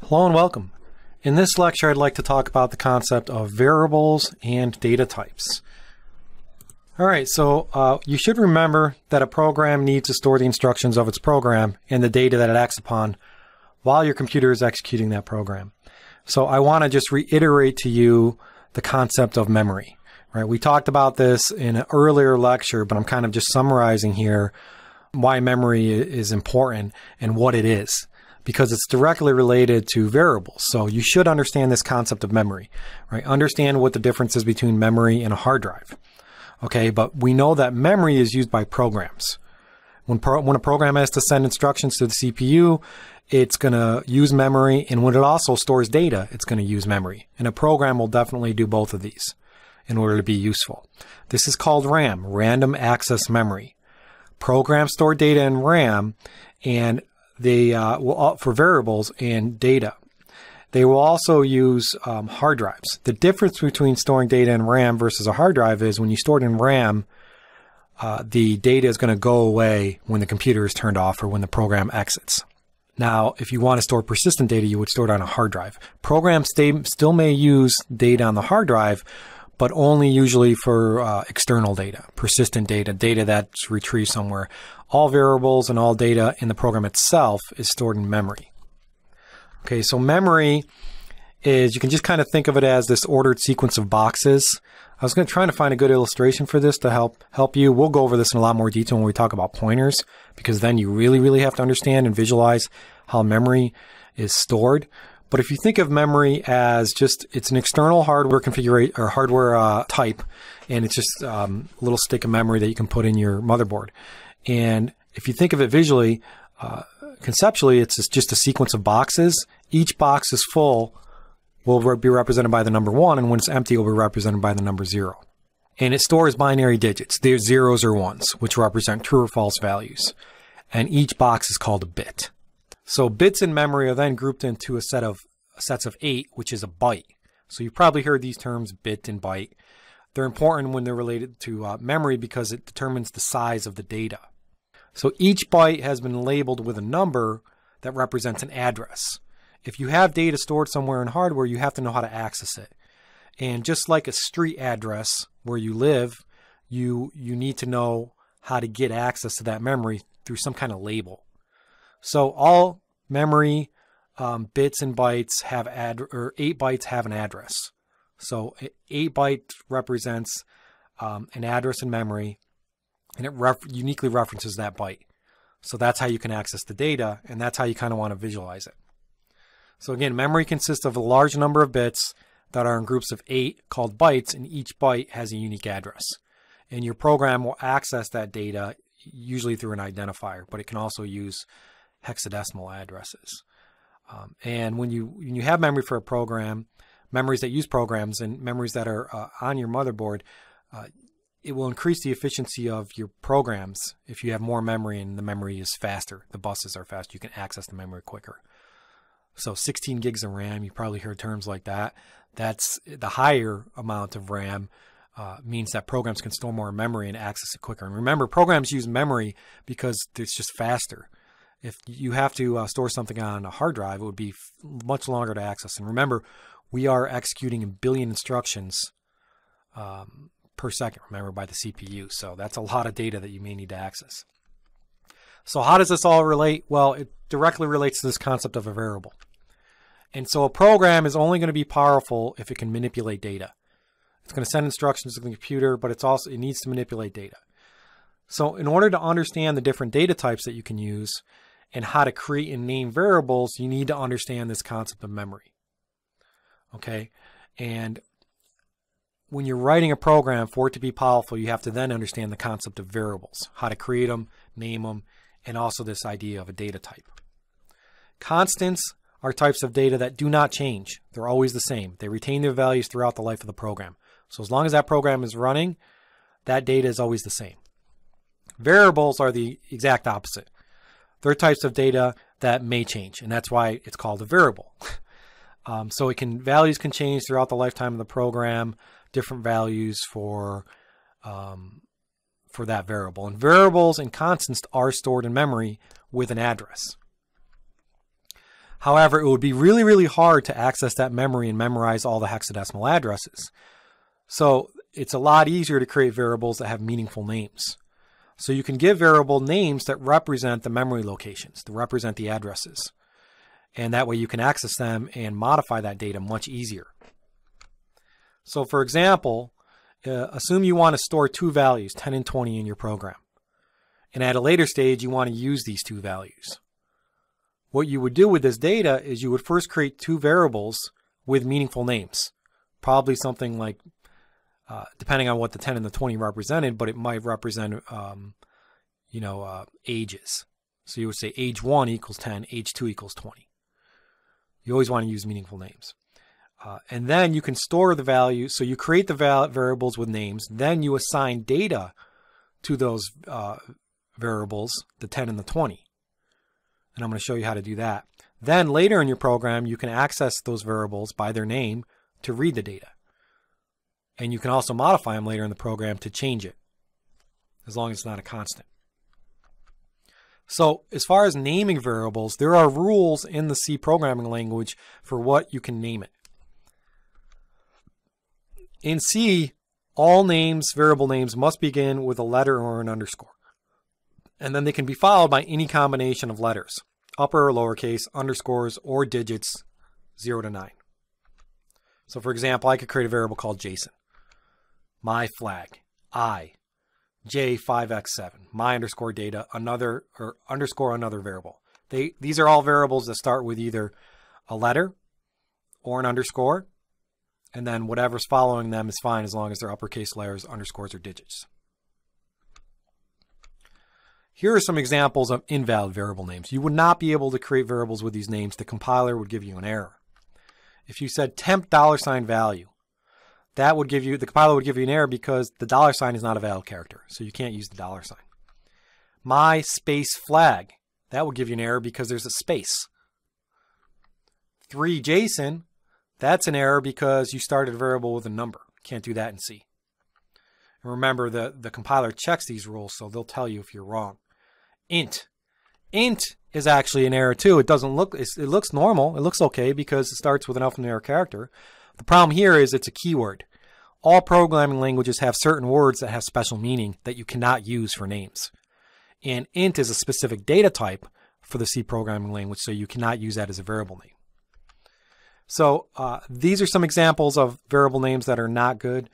Hello and welcome. In this lecture, I'd like to talk about the concept of variables and data types. All right, so you should remember that a program needs to store the instructions of its program and the data that it acts upon while your computer is executing that program. So I want to just reiterate to you the concept of memory. Right? We talked about this in an earlier lecture, but I'm kind of just summarizing here why memory is important and what it is, because it's directly related to variables. So you should understand this concept of memory, right? Understand what the difference is between memory and a hard drive. Okay, but we know that memory is used by programs. When a program has to send instructions to the CPU, it's going to use memory, and when it also stores data, it's going to use memory. And a program will definitely do both of these in order to be useful. This is called RAM, random access memory. Programs store data in RAM, and they will for variables and data. They will also use hard drives. The difference between storing data in RAM versus a hard drive is when you store it in RAM, the data is going to go away when the computer is turned off or when the program exits. Now, if you want to store persistent data, you would store it on a hard drive. Programs still may use data on the hard drive, but only usually for external data, persistent data, data that's retrieved somewhere. All variables and all data in the program itself is stored in memory. Okay, so memory is, you can just kind of think of it as this ordered sequence of boxes. I was trying to find a good illustration for this to help you. We'll go over this in a lot more detail when we talk about pointers, because then you really have to understand and visualize how memory is stored. But if you think of memory as just, it's an external hardware configuration or hardware type, and it's just a little stick of memory that you can put in your motherboard. And if you think of it visually, conceptually, it's just a sequence of boxes. Each box is full will be represented by the number 1, and when it's empty, it will be represented by the number 0. And it stores binary digits. They're zeros or ones, which represent true or false values. And each box is called a bit. So bits in memory are then grouped into a set of sets of 8, which is a byte. So you've probably heard these terms, bit and byte. They're important when they're related to memory because it determines the size of the data. So each byte has been labeled with a number that represents an address. If you have data stored somewhere in hardware, you have to know how to access it. And just like a street address where you live, you need to know how to get access to that memory through some kind of label. So all memory bits and bytes have 8 bytes have an address. So 8 byte represents an address in memory, and it uniquely references that byte. So that's how you can access the data, and that's how you kind of want to visualize it. So again, memory consists of a large number of bits that are in groups of 8 called bytes, and each byte has a unique address. And your program will access that data usually through an identifier, but it can also use hexadecimal addresses. And when you have memory for a program, memories that use programs and memories that are on your motherboard, it will increase the efficiency of your programs if you have more memory and the memory is faster. The buses are faster. You can access the memory quicker. So 16 gigs of RAM, you probably heard terms like that. That's the higher amount of RAM means that programs can store more memory and access it quicker. And remember, programs use memory because it's just faster. If you have to store something on a hard drive, it would be much longer to access. And remember, we are executing a billion instructions per second, remember, by the CPU. So that's a lot of data that you may need to access. So how does this all relate? Well, it directly relates to this concept of a variable. And so a program is only going to be powerful if it can manipulate data. It's going to send instructions to the computer, but it needs to manipulate data. So in order to understand the different data types that you can use and how to create and name variables, you need to understand this concept of memory. Okay? And when you're writing a program, for it to be powerful, you have to then understand the concept of variables, how to create them, name them, and also this idea of a data type. Constants are types of data that do not change. They're always the same. They retain their values throughout the life of the program. So as long as that program is running, that data is always the same. Variables are the exact opposite. They're types of data that may change, and that's why it's called a variable. So values can change throughout the lifetime of the program, different values for that variable. And variables and constants are stored in memory with an address. However, it would be really, really hard to access that memory and memorize all the hexadecimal addresses. So it's a lot easier to create variables that have meaningful names. So you can give variable names that represent the memory locations, that represent the addresses. And that way you can access them and modify that data much easier. So for example, assume you want to store two values, 10 and 20, in your program. And at a later stage, you want to use these two values. What you would do with this data is you would first create two variables with meaningful names. Probably something like, depending on what the 10 and the 20 represented, but it might represent, ages. So you would say age 1 equals 10, age 2 equals 20. You always want to use meaningful names. And then you can store the value. So you create the variables with names. Then you assign data to those variables, the 10 and the 20. And I'm going to show you how to do that. Then later in your program, you can access those variables by their name to read the data. And you can also modify them later in the program to change it, as long as it's not a constant. So as far as naming variables, there are rules in the C programming language for what you can name it. In C, all names, variable names, must begin with a letter or an underscore. And then they can be followed by any combination of letters, upper or lowercase, underscores, or digits 0 to 9. So for example, I could create a variable called Jason. My flag, I, J5x7, my underscore data, another, or underscore another variable. These are all variables that start with either a letter or an underscore, and then whatever's following them is fine as long as they're uppercase letters, underscores, or digits. Here are some examples of invalid variable names. You would not be able to create variables with these names. The compiler would give you an error. If you said temp $value, that would give you, the compiler would give you an error because the $sign is not a valid character, so you can't use the $sign. My space flag, that would give you an error because there's a space. 3JSON, that's an error because you started a variable with a number. Can't do that in C. And remember, the compiler checks these rules, so they'll tell you if you're wrong. Int is actually an error too. It doesn't look, it looks normal. It looks okay because it starts with an alphanumeric character. The problem here is it's a keyword. All programming languages have certain words that have special meaning that you cannot use for names. And int is a specific data type for the C programming language, so you cannot use that as a variable name. So these are some examples of variable names that are not good.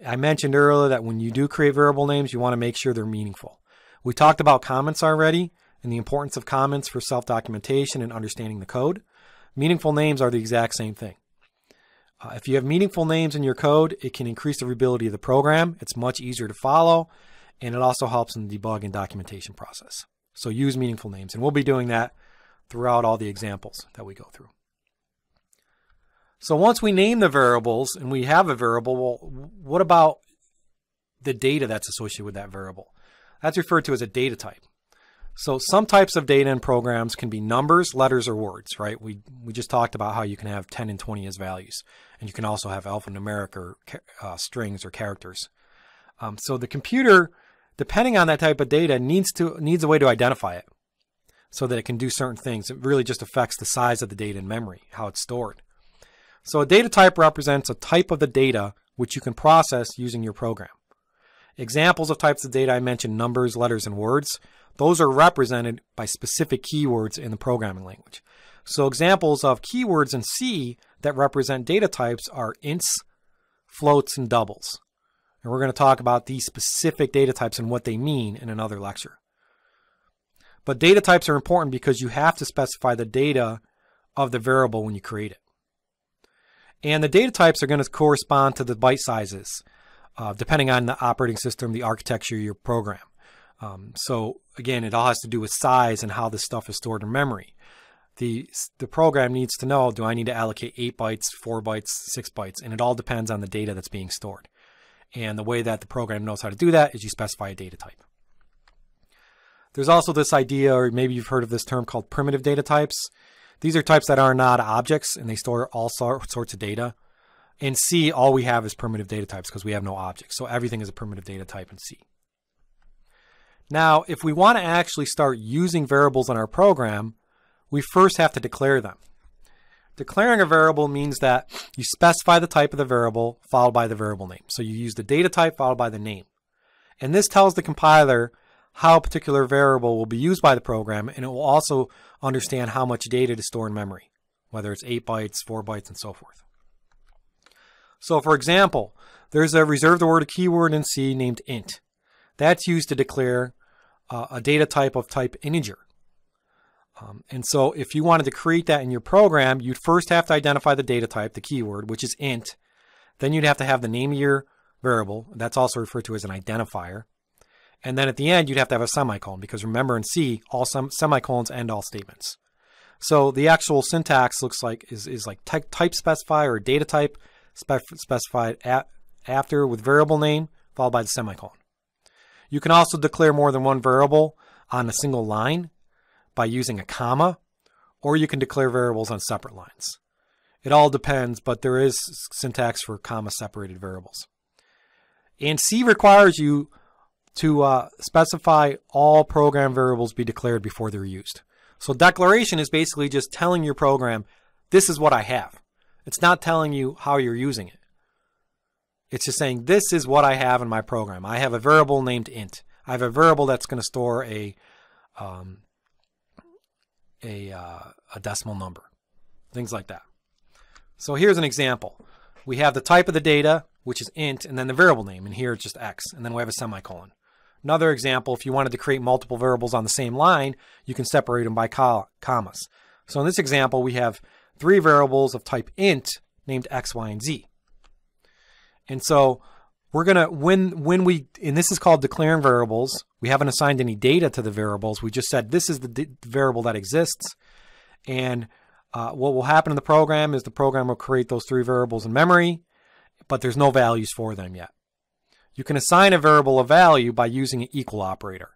I mentioned earlier that when you do create variable names, you want to make sure they're meaningful. We talked about comments already and the importance of comments for self-documentation and understanding the code. Meaningful names are the exact same thing. If you have meaningful names in your code, it can increase the readability of the program. It's much easier to follow, and it also helps in the debug and documentation process. So use meaningful names, and we'll be doing that throughout all the examples that we go through. So once we name the variables and we have a variable, well, what about the data that's associated with that variable? That's referred to as a data type. So some types of data in programs can be numbers, letters, or words, right? We just talked about how you can have 10 and 20 as values. And you can also have alphanumeric or strings or characters. So the computer, depending on that type of data, needs a way to identify it so that it can do certain things. It really just affects the size of the data in memory, how it's stored. So a data type represents a type of the data which you can process using your program. Examples of types of data I mentioned, numbers, letters, and words. Those are represented by specific keywords in the programming language. So examples of keywords in C that represent data types are ints, floats, and doubles. And we're going to talk about these specific data types and what they mean in another lecture. But data types are important because you have to specify the data of the variable when you create it. And the data types are going to correspond to the byte sizes, depending on the operating system, the architecture of your program. So again, it all has to do with size and how this stuff is stored in memory. The program needs to know, do I need to allocate 8 bytes, 4 bytes, 6 bytes? And it all depends on the data that's being stored. And the way that the program knows how to do that is you specify a data type. There's also this idea, or maybe you've heard of this term called primitive data types. These are types that are not objects and they store all sorts of data. In C, all we have is primitive data types because we have no objects. So everything is a primitive data type in C. Now, if we want to actually start using variables in our program, we first have to declare them. Declaring a variable means that you specify the type of the variable followed by the variable name. So you use the data type followed by the name. And this tells the compiler how a particular variable will be used by the program, and it will also understand how much data to store in memory, whether it's 8 bytes, 4 bytes, and so forth. So for example, there's a reserved order keyword in C named int. That's used to declare a data type of type integer. And so if you wanted to create that in your program, you'd first have to identify the data type, the keyword, which is int. Then you'd have to have the name of your variable. That's also referred to as an identifier. And then at the end, you'd have to have a semicolon, because remember in C, all semicolons end all statements. So the actual syntax looks like is like type specifier or data type specified after with variable name followed by the semicolon. You can also declare more than one variable on a single line by using a comma, or you can declare variables on separate lines. It all depends, but there is syntax for comma-separated variables. And C requires you to specify all program variables be declared before they're used. So declaration is basically just telling your program, this is what I have. It's not telling you how you're using it. It's just saying, this is what I have in my program. I have a variable named int. I have a variable that's going to store a decimal number, things like that. So here's an example. We have the type of the data, which is int, and then the variable name, and here it's just x, and then we have a semicolon. Another example, if you wanted to create multiple variables on the same line, you can separate them by commas. So in this example, we have 3 variables of type int named x, y, and z. And so we're going to, when we, and this is called declaring variables, we haven't assigned any data to the variables. We just said this is the variable that exists. And what will happen in the program is the program will create those 3 variables in memory, but there's no values for them yet. You can assign a variable a value by using an equal operator.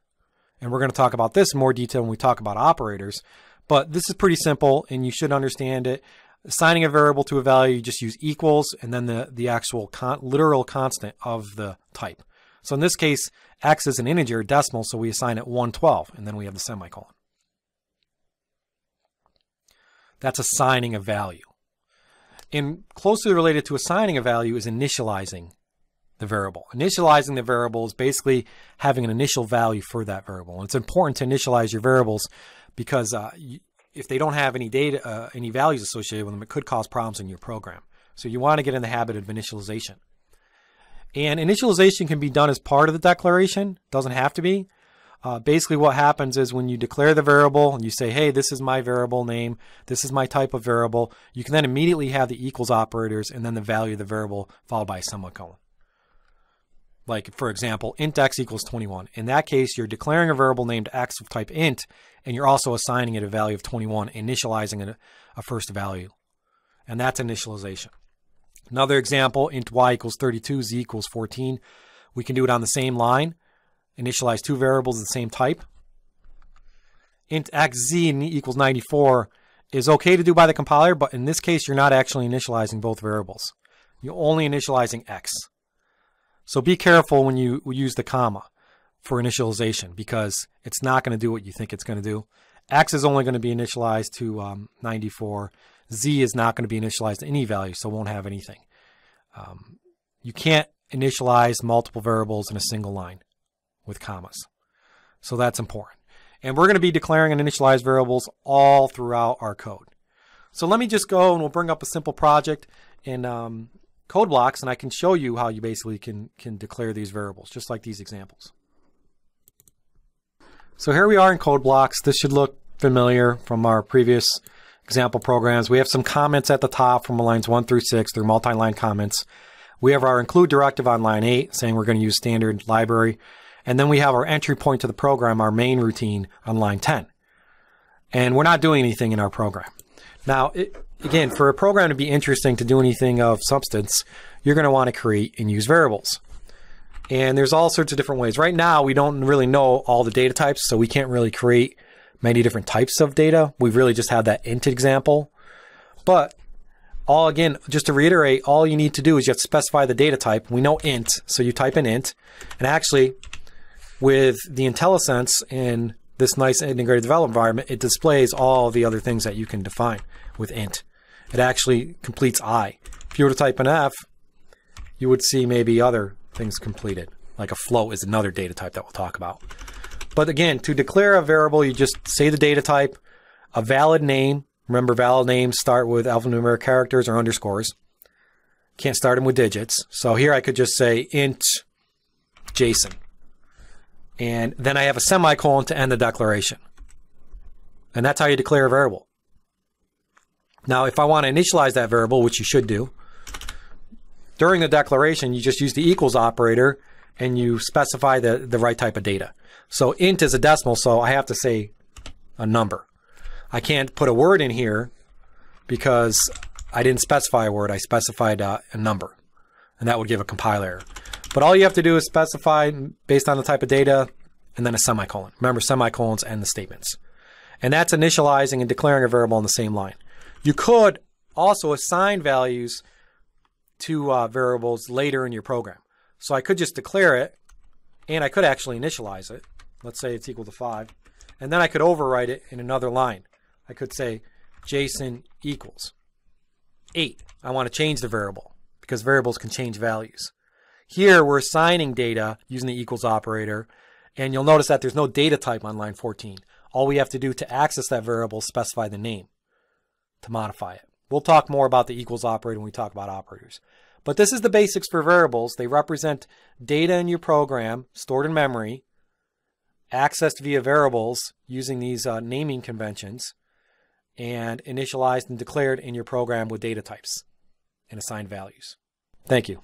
And we're going to talk about this in more detail when we talk about operators. But this is pretty simple, and you should understand it. Assigning a variable to a value, you just use equals and then the actual literal constant of the type. So in this case, x is an integer, decimal, so we assign it 112, and then we have the semicolon. That's assigning a value. And closely related to assigning a value is initializing the variable. Initializing the variable is basically having an initial value for that variable. And it's important to initialize your variables because if they don't have any data, any values associated with them, it could cause problems in your program. So you want to get in the habit of initialization. And initialization can be done as part of the declaration. Doesn't have to be. Basically what happens is when you declare the variable and you say, hey, this is my variable name, this is my type of variable, you can then immediately have the equals operators and then the value of the variable followed by a semicolon. Like, for example, int x equals 21. In that case, you're declaring a variable named x of type int, and you're also assigning it a value of 21, initializing it a first value. And that's initialization. Another example, int y equals 32, z equals 14. We can do it on the same line, initialize 2 variables of the same type. Int xz equals 94 is okay to do by the compiler, but in this case, you're not actually initializing both variables. You're only initializing x. So be careful when you use the comma for initialization because it's not going to do what you think it's going to do. X is only going to be initialized to 94. Z is not going to be initialized to any value, so it won't have anything. You can't initialize multiple variables in a single line with commas. So that's important. And we're going to be declaring and initialize variables all throughout our code. So let me just go and we'll bring up a simple project in Code Blocks, and I can show you how you basically can declare these variables, just like these examples. So here we are in Code Blocks. This should look familiar from our previous example programs. We have some comments at the top from lines 1 through 6. They're multi-line comments. We have our include directive on line 8, saying we're going to use standard library. And then we have our entry point to the program, our main routine, on line 10. And we're not doing anything in our program. Now, again, for a program to be interesting to do anything of substance, you're going to want to create and use variables. And there's all sorts of different ways. Right now, we don't really know all the data types, so we can't really create many different types of data. We've really just had that int example. But again, just to reiterate, all you need to do is you have to specify the data type. We know int, so you type in int. And actually, with the IntelliSense and this nice integrated development environment, it displays all the other things that you can define with int. It actually completes I. If you were to type an F, you would see maybe other things completed, like a float is another data type that we'll talk about. But again, to declare a variable, you just say the data type, a valid name. Remember, valid names start with alphanumeric characters or underscores. Can't start them with digits. So here I could just say int Jason. And then I have a semicolon to end the declaration. And that's how you declare a variable. Now, if I want to initialize that variable, which you should do, during the declaration, you just use the equals operator and you specify the right type of data. So int is a decimal, so I have to say a number. I can't put a word in here because I didn't specify a word. I specified a number, and that would give a compile error. But all you have to do is specify based on the type of data and then a semicolon. Remember, semicolons end the statements. And that's initializing and declaring a variable on the same line. You could also assign values to variables later in your program. So I could just declare it, and I could actually initialize it. Let's say it's equal to 5. And then I could overwrite it in another line. I could say Jason equals 8. I want to change the variable because variables can change values. Here we're assigning data using the equals operator, and you'll notice that there's no data type on line 14. All we have to do to access that variable is specify the name to modify it. We'll talk more about the equals operator when we talk about operators. But this is the basics for variables. They represent data in your program stored in memory, accessed via variables using these naming conventions, and initialized and declared in your program with data types and assigned values. Thank you.